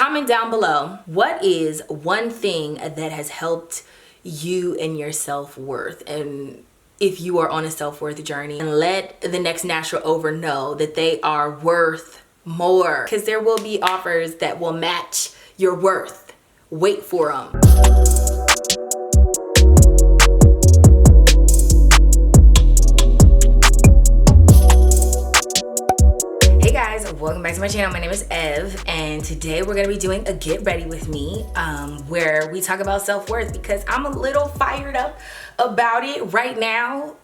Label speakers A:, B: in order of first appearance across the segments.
A: Comment down below, what is one thing that has helped you in your self-worth, and if you are on a self-worth journey, and let the next natural over know that they are worth more, because there will be offers that will match your worth. Wait for them. Hey guys, welcome back to my channel. My name is Ev, and today we're gonna be doing a get ready with me, where we talk about self-worth, because I'm a little fired up about it right now.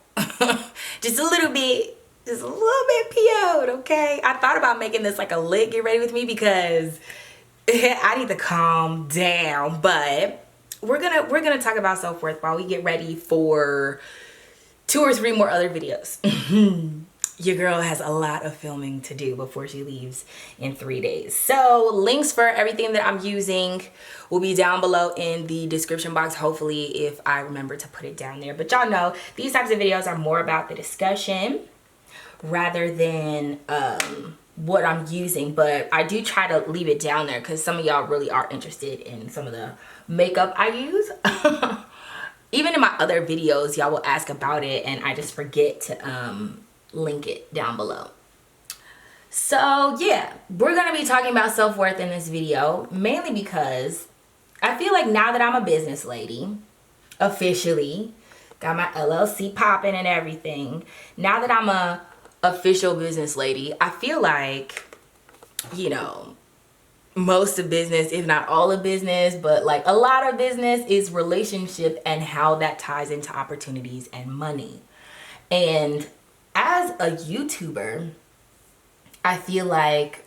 A: just a little bit PO'd, okay? I thought about making this like a lit get ready with me because I need to calm down, but we're gonna talk about self-worth while we get ready for 2 or 3 more other videos. Your girl has a lot of filming to do before she leaves in 3 days. So links for everything that I'm using will be down below in the description box, hopefully, if I remember to put it down there. But y'all know these types of videos are more about the discussion rather than what I'm using. But I do try to leave it down there because some of y'all really are interested in some of the makeup I use. Even in my other videos, y'all will ask about it and I just forget to link it down below. So yeah, we're gonna be talking about self-worth in this video, mainly because I feel like now that I'm a business lady, officially got my LLC popping and everything, now that I'm a official business lady, I feel like, you know, most of business, if not all of business, but like a lot of business is relationship and how that ties into opportunities and money. And as a YouTuber, I feel like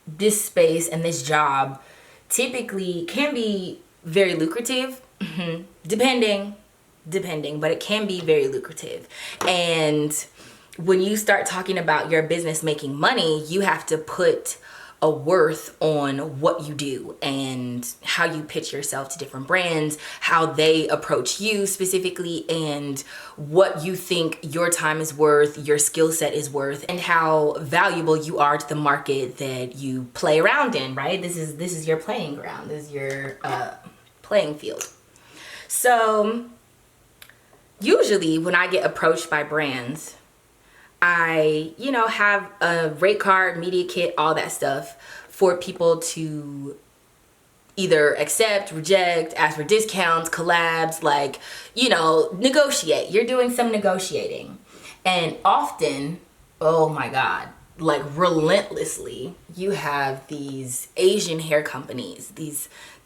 A: this space and this job typically can be very lucrative, depending, but it can be very lucrative. And when you start talking about your business making money, you have to put a worth on what you do and how you pitch yourself to different brands, how they approach you specifically, and what you think your time is worth, your skill set is worth, and how valuable you are to the market that you play around in, right? This is your playing ground. This is your playing field. So usually when I get approached by brands, I, you know, have a rate card, media kit, all that stuff for people to either accept, reject, ask for discounts, collabs, like, you know, negotiate. You're doing some negotiating. And often, oh my God, like relentlessly, you have these Asian hair companies,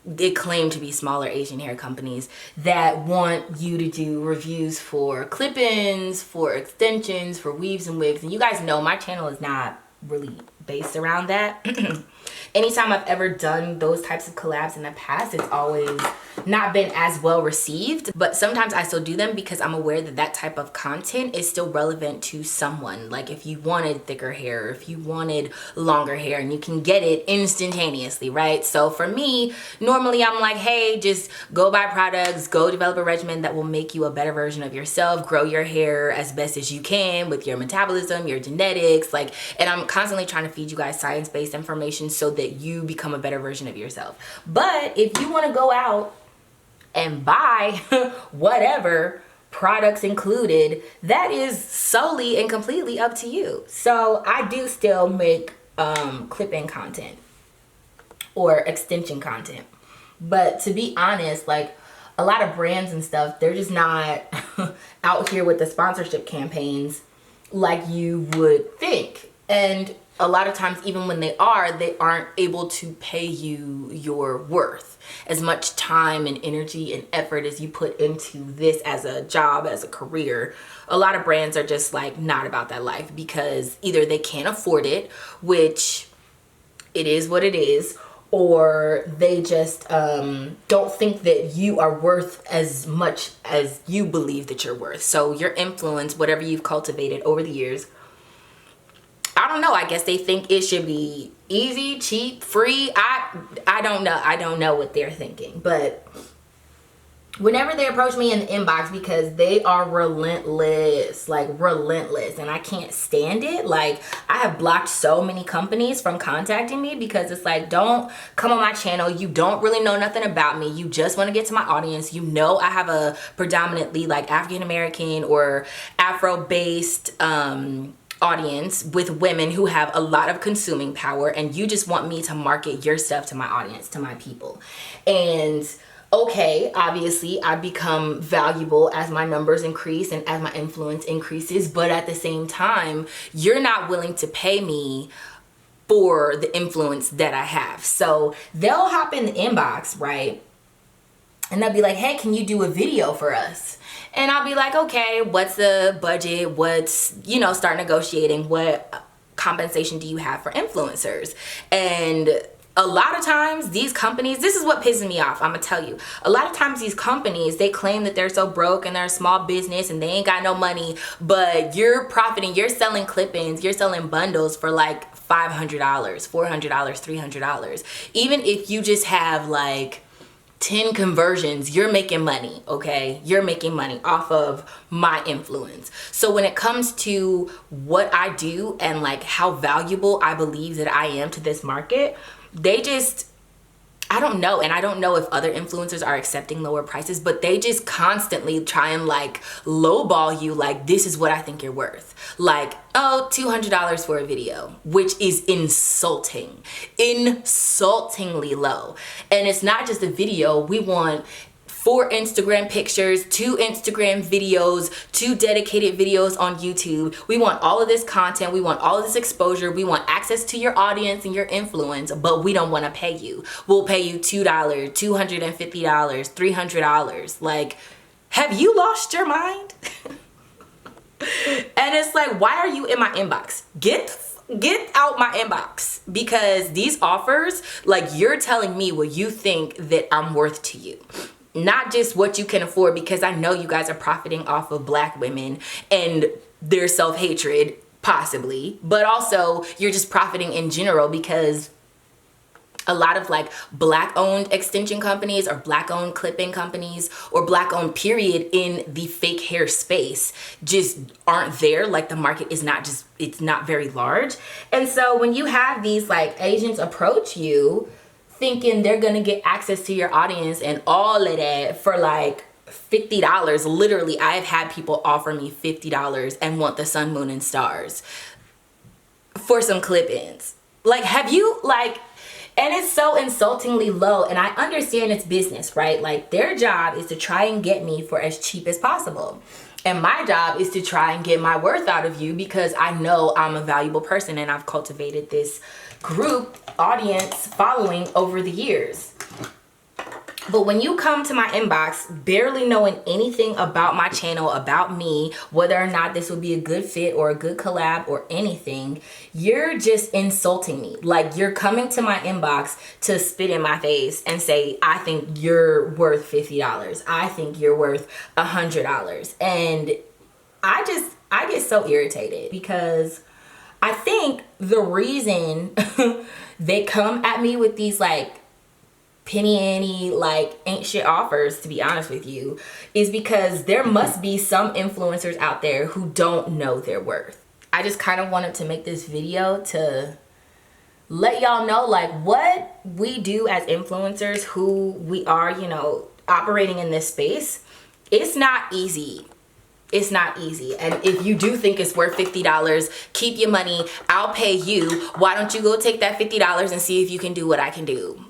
A: they claim to be smaller Asian hair companies that want you to do reviews for clip-ins, for extensions, for weaves and wigs. And you guys know my channel is not really based around that. Anytime I've ever done those types of collabs in the past, it's always not been as well received. But sometimes I still do them because I'm aware that that type of content is still relevant to someone. Like if you wanted thicker hair, if you wanted longer hair, and you can get it instantaneously, right? So for me, normally I'm like, hey, just go buy products, go develop a regimen that will make you a better version of yourself, grow your hair as best as you can with your metabolism, your genetics, like, and I'm constantly trying to feed you guys science-based information so that you become a better version of yourself. But if you want to go out and buy whatever, products included, that is solely and completely up to you. So I do still make clip-in content or extension content. But to be honest, like a lot of brands and stuff, they're just not out here with the sponsorship campaigns like you would think. And a lot of times, even when they aren't able to pay you your worth. As much time and energy and effort as you put into this as a job, as a career, a lot of brands are just like not about that life because either they can't afford it, which it is what it is, or they just don't think that you are worth as much as you believe that you're worth. So your influence, whatever you've cultivated over the years, I don't know. I guess they think it should be easy, cheap, free. I don't know. I don't know what they're thinking. But whenever they approach me in the inbox, because they are relentless, like relentless, and I can't stand it. Like, I have blocked so many companies from contacting me because it's like, don't come on my channel. You don't really know nothing about me. You just want to get to my audience. You know, I have a predominantly like African American or Afro-based audience with women who have a lot of consuming power, and you just want me to market your stuff to my audience, to my people. And okay, obviously I become valuable as my numbers increase and as my influence increases, but at the same time, you're not willing to pay me for the influence that I have. So they'll hop in the inbox, right? And they'll be like, hey, can you do a video for us? And I'll be like, okay, what's the budget? What's, you know, start negotiating. What compensation do you have for influencers? And a lot of times these companies, this is what pisses me off, I'm gonna tell you. A lot of times these companies, they claim that they're so broke and they're a small business and they ain't got no money, but you're profiting, you're selling clip-ins, you're selling bundles for like $500, $400, $300. Even if you just have like 10 conversions, you're making money, okay? You're making money off of my influence. So when it comes to what I do and like how valuable I believe that I am to this market, they just, I don't know. And I don't know if other influencers are accepting lower prices, but they just constantly try and like lowball you. Like, this is what I think you're worth. Like, oh, $200 for a video, which is insulting, insultingly low. And it's not just a video. We want 4 Instagram pictures, 2 Instagram videos, 2 dedicated videos on YouTube. We want all of this content. We want all of this exposure. We want access to your audience and your influence, but we don't want to pay you. We'll pay you $2, $250, $300. Like, have you lost your mind? And it's like, why are you in my inbox? Get out my inbox, because these offers, like, you're telling me what you think that I'm worth to you. Not just what you can afford, because I know you guys are profiting off of Black women and their self-hatred, possibly, but also you're just profiting in general, because a lot of like Black-owned extension companies or Black-owned clipping companies or Black-owned period in the fake hair space just aren't there. Like, the market is not just, it's not very large. And so when you have these like agents approach you thinking they're gonna get access to your audience and all of that for like $50. Literally, I've had people offer me $50 and want the sun, moon, and stars for some clip-ins. Like, have you, like, and it's so insultingly low. And I understand it's business, right? Like, their job is to try and get me for as cheap as possible. And my job is to try and get my worth out of you, because I know I'm a valuable person and I've cultivated this group, audience, following over the years. But when you come to my inbox barely knowing anything about my channel, about me, whether or not this would be a good fit or a good collab or anything, you're just insulting me. Like, you're coming to my inbox to spit in my face and say, I think you're worth $50. I think you're worth $100. And I get so irritated, because I think the reason they come at me with these like penny ante, like ain't shit offers, to be honest with you, is because there must be some influencers out there who don't know their worth. I just kind of wanted to make this video to let y'all know like what we do as influencers, who we are, you know, operating in this space. It's not easy. It's not easy. And if you do think it's worth $50, keep your money. I'll pay you. Why don't you go take that $50 and see if you can do what I can do?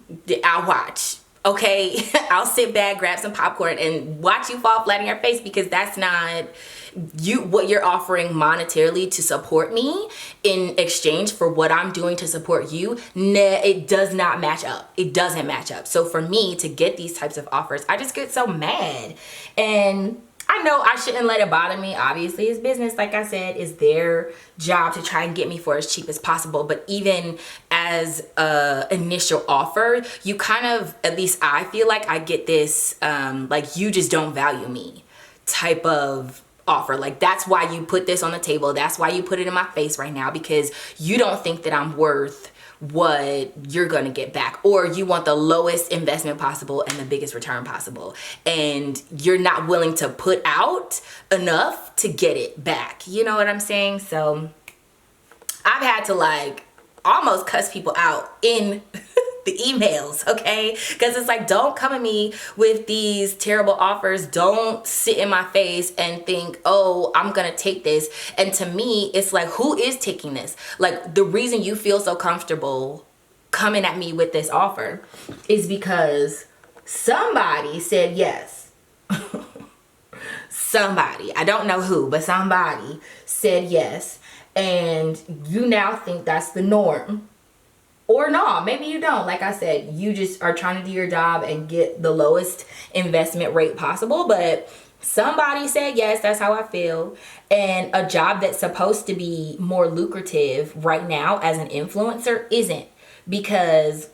A: I'll watch. Okay? I'll sit back, grab some popcorn, and watch you fall flat on your face, because that's not what you're offering monetarily to support me in exchange for what I'm doing to support you. Nah, it does not match up. It doesn't match up. So for me to get these types of offers, I just get so mad. And I know I shouldn't let it bother me. Obviously, it's business. Like I said, it's their job to try and get me for as cheap as possible. But even as a initial offer, you kind of, at least I feel like I get this, like, you just don't value me type of offer. Like, that's why you put this on the table. That's why you put it in my face right now, because you don't think that I'm worth what you're gonna get back, or you want the lowest investment possible and the biggest return possible, and you're not willing to put out enough to get it back. You know what I'm saying? So I've had to like almost cuss people out in the emails, okay? Because it's like, don't come at me with these terrible offers. Don't sit in my face and think, oh, I'm gonna take this. And to me, it's like, who is taking this? Like, the reason you feel so comfortable coming at me with this offer is because somebody said yes. Somebody, I don't know who, but somebody said yes. And you now think that's the norm. Or no, maybe you don't. Like I said, you just are trying to do your job and get the lowest investment rate possible. But somebody said yes, that's how I feel. And a job that's supposed to be more lucrative right now as an influencer isn't. Because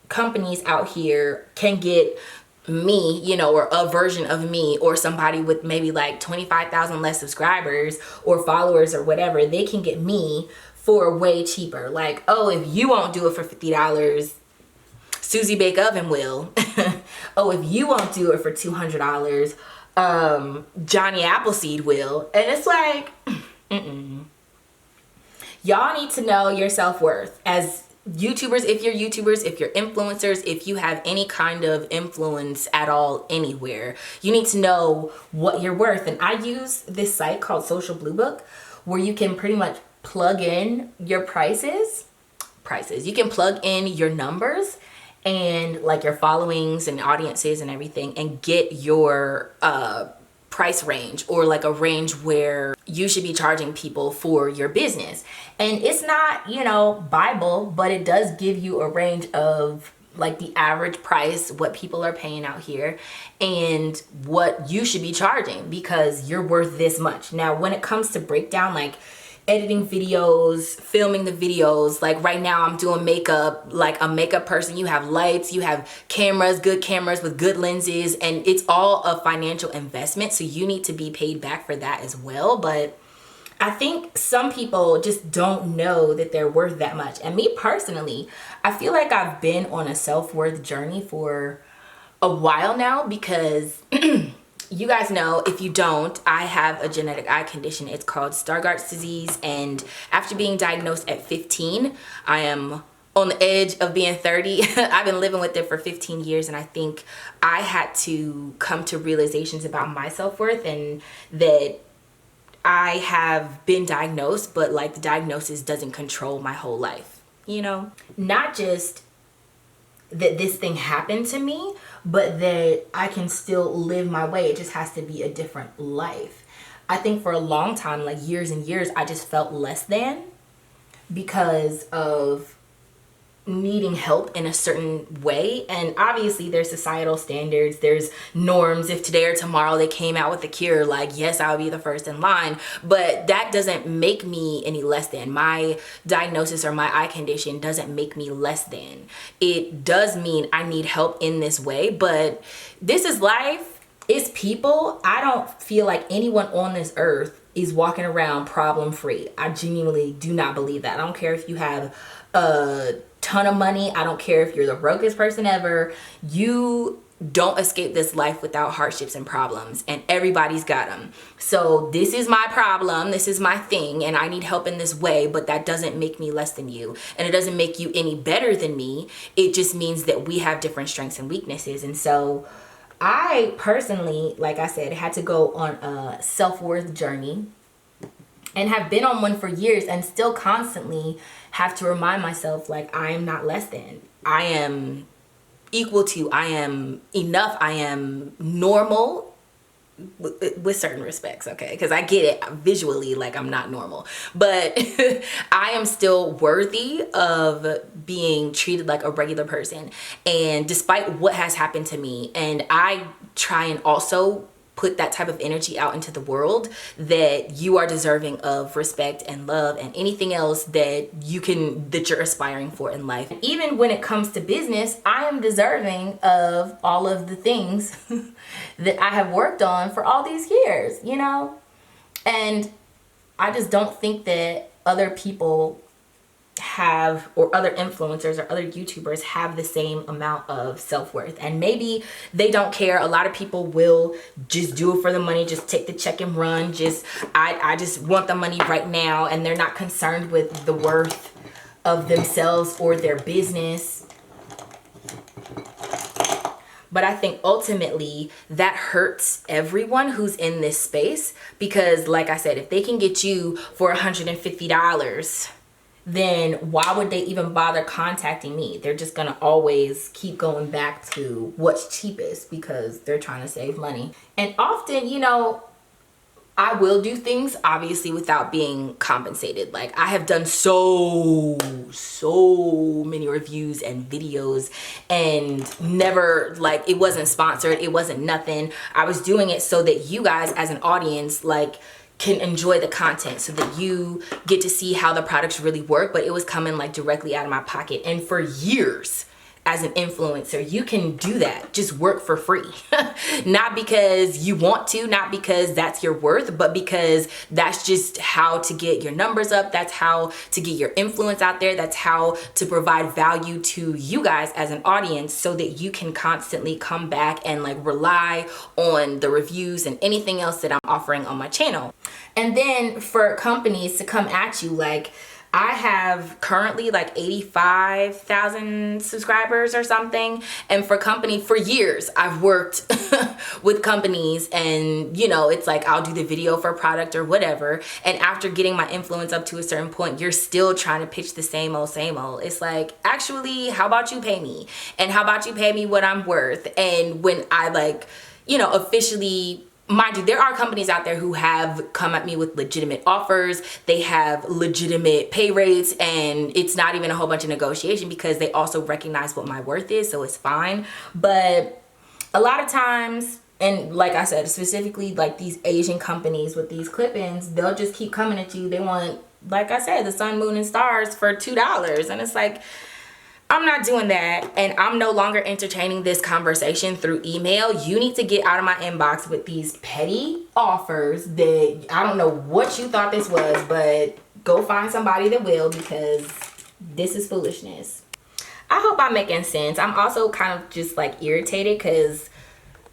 A: companies out here can get me, you know, or a version of me, or somebody with maybe like 25,000 less subscribers or followers or whatever. They can get me for way cheaper. Like, oh, if you won't do it for $50, Susie Bake Oven will. Oh, if you won't do it for $200, Johnny Appleseed will. And it's like, y'all need to know your self-worth as YouTubers. If you're YouTubers, if you're influencers, if you have any kind of influence at all anywhere, you need to know what you're worth. And I use this site called Social Blue Book, where you can pretty much plug in your prices. You can plug in your numbers and like your followings and audiences and everything, and get your price range, or like a range where you should be charging people for your business. And it's not, you know, Bible, but it does give you a range of like the average price, what people are paying out here, and what you should be charging, because you're worth this much. Now, when it comes to breakdown, like editing videos, filming the videos, like right now I'm doing makeup, like a makeup person. You have lights, you have cameras, good cameras with good lenses, and it's all a financial investment, so you need to be paid back for that as well. But I think some people just don't know that they're worth that much. And me personally, I feel like I've been on a self-worth journey for a while now, because you guys know, if you don't, I have a genetic eye condition. It's called Stargardt's disease. And after being diagnosed at 15, I am on the edge of being 30. I've been living with it for 15 years. And I think I had to come to realizations about my self-worth, and that I have been diagnosed, but like the diagnosis doesn't control my whole life, you know? Not just that this thing happened to me, but that I can still live my way. It just has to be a different life. I think for a long time, like years and years, I just felt less than, because of needing help in a certain way. And obviously there's societal standards, there's norms. If today or tomorrow they came out with a cure, like, yes, I'll be the first in line. But that doesn't make me any less than. My diagnosis or my eye condition doesn't make me less than. It does mean I need help in this way, but this is life. It's people. I don't feel like anyone on this earth is walking around problem free. I genuinely do not believe that. I don't care if you have a ton of money. I don't care if you're the brokest person ever. You don't escape this life without hardships and problems, and everybody's got them. So this is my problem, this is my thing, and I need help in this way, but that doesn't make me less than you, and it doesn't make you any better than me. It just means that we have different strengths and weaknesses. And so I personally, like I said, had to go on a self-worth journey, and have been on one for years, and still constantly have to remind myself, like, I am not less than. I am equal to, I am enough, I am normal with certain respects, okay? Because I get it visually, like I'm not normal. But I am still worthy of being treated like a regular person. And despite what has happened to me, and I try and also put that type of energy out into the world, that you are deserving of respect and love and anything else that you're aspiring for in life. Even when it comes to business, I am deserving of all of the things that I have worked on for all these years, you know? And I just don't think that other people have, or other influencers or other YouTubers have the same amount of self-worth. And maybe they don't care. A lot of people will just do it for the money, just take the check and run. I just want the money right now, and they're not concerned with the worth of themselves or their business. But I think ultimately that hurts everyone who's in this space, because like I said, if they can get you for $150, then why would they even bother contacting me? They're just gonna always keep going back to what's cheapest because they're trying to save money. And often, you know, I will do things obviously without being compensated. Like, I have done so many reviews and videos and never, like, it wasn't sponsored, it wasn't nothing. I was doing it so that you guys as an audience, like, can enjoy the content, so that you get to see how the products really work. But it was coming like directly out of my pocket. And for years, as an influencer, you can do that, just work for free. Not because you want to, not because that's your worth, but because that's just how to get your numbers up. That's how to get your influence out there. That's how to provide value to you guys as an audience, so that you can constantly come back and like rely on the reviews and anything else that I'm offering on my channel. And then for companies to come at you, like, I have currently like 85,000 subscribers or something. And for years, I've worked with companies, and you know, it's like, I'll do the video for a product or whatever. And after getting my influence up to a certain point, you're still trying to pitch the same old, same old. It's like, actually, how about you pay me? And how about you pay me what I'm worth? And when I, like, you know, officially, mind you, there are companies out there who have come at me with legitimate offers. They have legitimate pay rates, and it's not even a whole bunch of negotiation because they also recognize what my worth is, so it's fine. But a lot of times, and like I said, specifically like these Asian companies with these clip-ins, they'll just keep coming at you. They want, like I said, the sun, moon, and stars for $2. And it's like, I'm not doing that, and I'm no longer entertaining this conversation through email. You need to get out of my inbox with these petty offers that I don't know what you thought this was, but go find somebody that will, because this is foolishness. I hope I'm making sense. I'm also kind of just like irritated because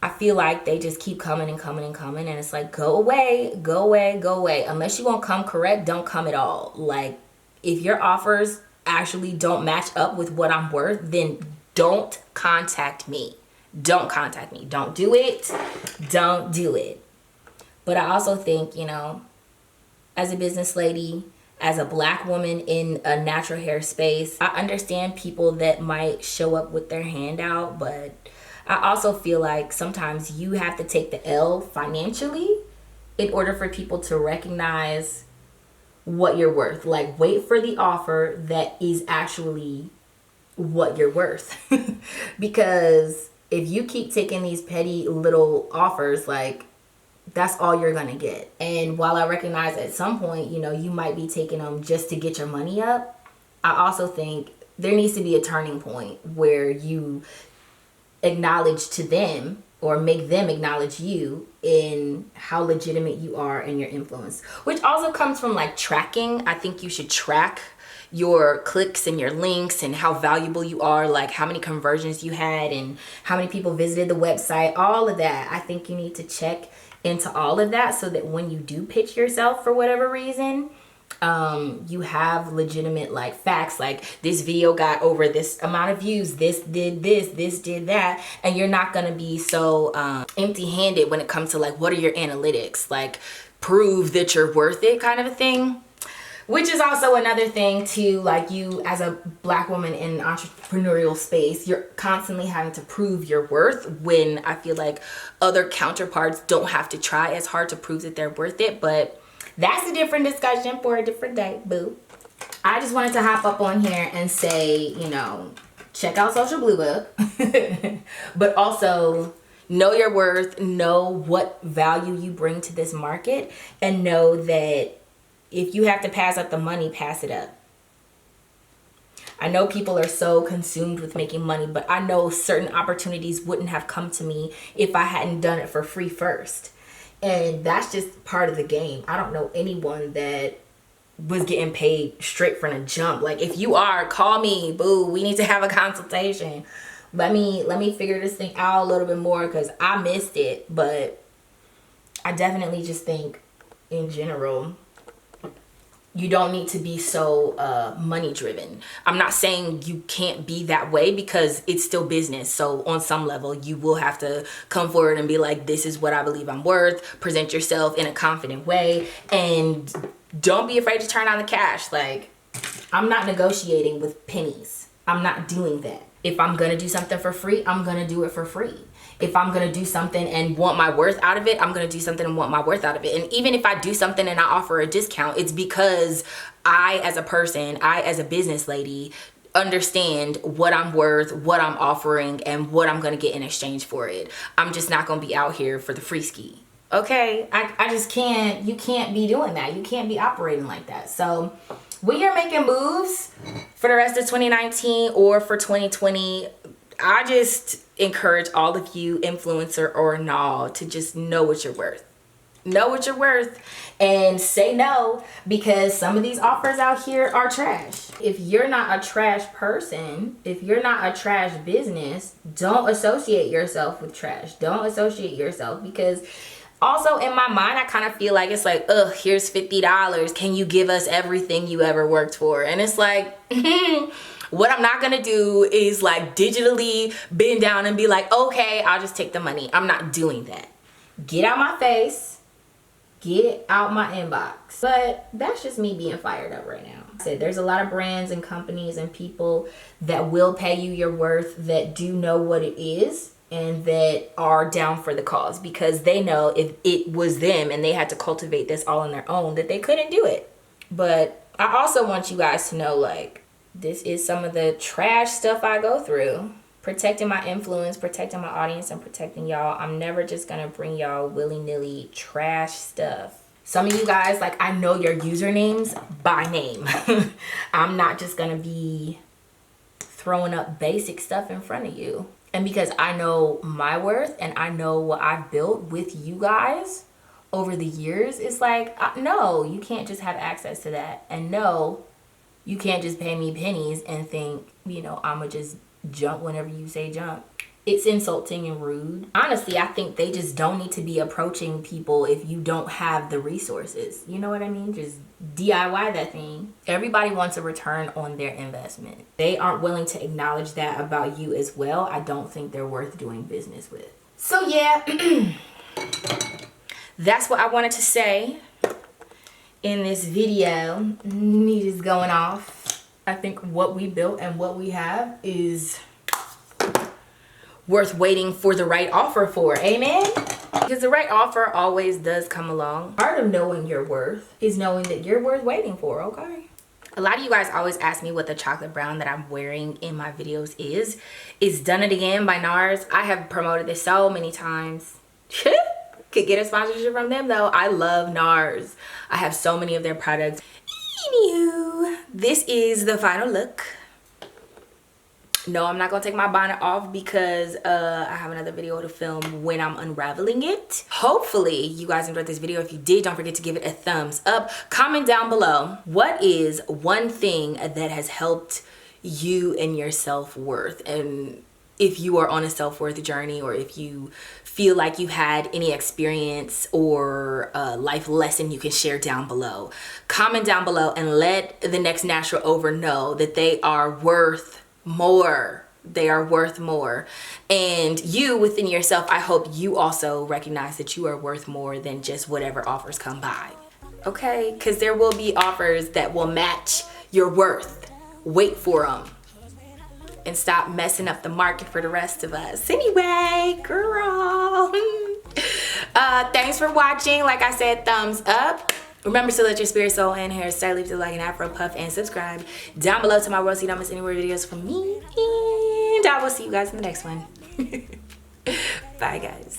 A: I feel like they just keep coming and coming and coming, and it's like, go away, go away, go away. Unless you won't come correct, don't come at all. Like, if your offers actually don't match up with what I'm worth, then don't contact me. Don't contact me. Don't do it. Don't do it. But I also think, you know, as a business lady, as a Black woman in a natural hair space, I understand people that might show up with their hand out, but I also feel like sometimes you have to take the L financially in order for people to recognize what you're worth. Like, wait for the offer that is actually what you're worth. Because if you keep taking these petty little offers, like, that's all you're gonna get. And while I recognize at some point, you know, you might be taking them just to get your money up, I also think there needs to be a turning point where you acknowledge to them, or make them acknowledge you in how legitimate you are and your influence. Which also comes from like tracking. I think you should track your clicks and your links and how valuable you are, like how many conversions you had and how many people visited the website, all of that. I think you need to check into all of that, so that when you do pitch yourself for whatever reason, you have legitimate like facts, like this video got over this amount of views, this did this, this did that. And you're not gonna be so empty-handed when it comes to like, what are your analytics, like prove that you're worth it kind of a thing. Which is also another thing too, like, you as a Black woman in entrepreneurial space, you're constantly having to prove your worth, when I feel like other counterparts don't have to try as hard to prove that they're worth it. But that's a different discussion for a different day, boo. I just wanted to hop up on here and say, you know, check out Social Blue Book, but also know your worth, know what value you bring to this market, and know that if you have to pass up the money, pass it up. I know people are so consumed with making money, but I know certain opportunities wouldn't have come to me if I hadn't done it for free first. And that's just part of the game. I don't know anyone that was getting paid straight from the jump. Like, if you are, call me, boo. We need to have a consultation. Let me figure this thing out a little bit more, because I missed it. But I definitely just think in general, you don't need to be so money driven. I'm not saying you can't be that way, because it's still business. So on some level, you will have to come forward and be like, this is what I believe I'm worth. Present yourself in a confident way, and don't be afraid to turn on the cash. Like, I'm not negotiating with pennies. I'm not doing that. If I'm gonna do something for free, I'm gonna do it for free. If I'm gonna do something and want my worth out of it, I'm gonna do something and want my worth out of it. And even if I do something and I offer a discount, it's because I, as a person, I, as a business lady, understand what I'm worth, what I'm offering, and what I'm gonna get in exchange for it. I'm just not gonna be out here for the free ski. Okay, I just can't, you can't be doing that. You can't be operating like that. So when you're making moves for the rest of 2019 or for 2020, I just encourage all of you, influencer or not, to just know what you're worth. Know what you're worth and say no, because some of these offers out here are trash. If you're not a trash person, if you're not a trash business, don't associate yourself with trash. Don't associate yourself, because also in my mind, I kind of feel like it's like, ugh, here's $50. Can you give us everything you ever worked for? And it's like, what I'm not gonna do is like digitally bend down and be like, okay, I'll just take the money. I'm not doing that. Get out my face. Get out my inbox. But that's just me being fired up right now. I said there's a lot of brands and companies and people that will pay you your worth, that do know what it is, and that are down for the cause, because they know if it was them and they had to cultivate this all on their own, that they couldn't do it. But I also want you guys to know, like, this is some of the trash stuff I go through. Protecting my influence, protecting my audience, and protecting y'all. I'm never just gonna bring y'all willy-nilly trash stuff. Some of you guys, like, I know your usernames by name. I'm not just gonna be throwing up basic stuff in front of you. And because I know my worth and I know what I've built with you guys over the years, it's like, no, you can't just have access to that. And no, you can't just pay me pennies and think, you know, I'ma just jump whenever you say jump. It's insulting and rude. Honestly, I think they just don't need to be approaching people if you don't have the resources. You know what I mean? Just DIY that thing. Everybody wants a return on their investment. They aren't willing to acknowledge that about you as well. I don't think they're worth doing business with. So yeah, that's what I wanted to say in this video. Me just going off. I think what we built and what we have is worth waiting for the right offer for. Amen? Because the right offer always does come along. Part of knowing your worth is knowing that you're worth waiting for, okay? A lot of you guys always ask me what the chocolate brown that I'm wearing in my videos is. It's Done It Again by NARS. I have promoted this so many times. Could get a sponsorship from them though. I love NARS. I have so many of their products. Anywho, this is the final look. No, I'm not gonna take my bonnet off because I have another video to film when I'm unraveling it. Hopefully you guys enjoyed this video. If you did, don't forget to give it a thumbs up. Comment down below, what is one thing that has helped you in your self-worth? And if you are on a self-worth journey, or if you feel like you had any experience or a life lesson you can share down below. Comment down below and let the next natural over know that they are worth more. They are worth more. And you within yourself, I hope you also recognize that you are worth more than just whatever offers come by. Okay? Because there will be offers that will match your worth. Wait for them. And stop messing up the market for the rest of us. Anyway, girl. Thanks for watching. Like I said, thumbs up. Remember to let your spirit, soul, and hairstyle leave it like an afro puff, and subscribe down below to my world so you don't miss any more videos from me. And I will see you guys in the next one. Bye, guys.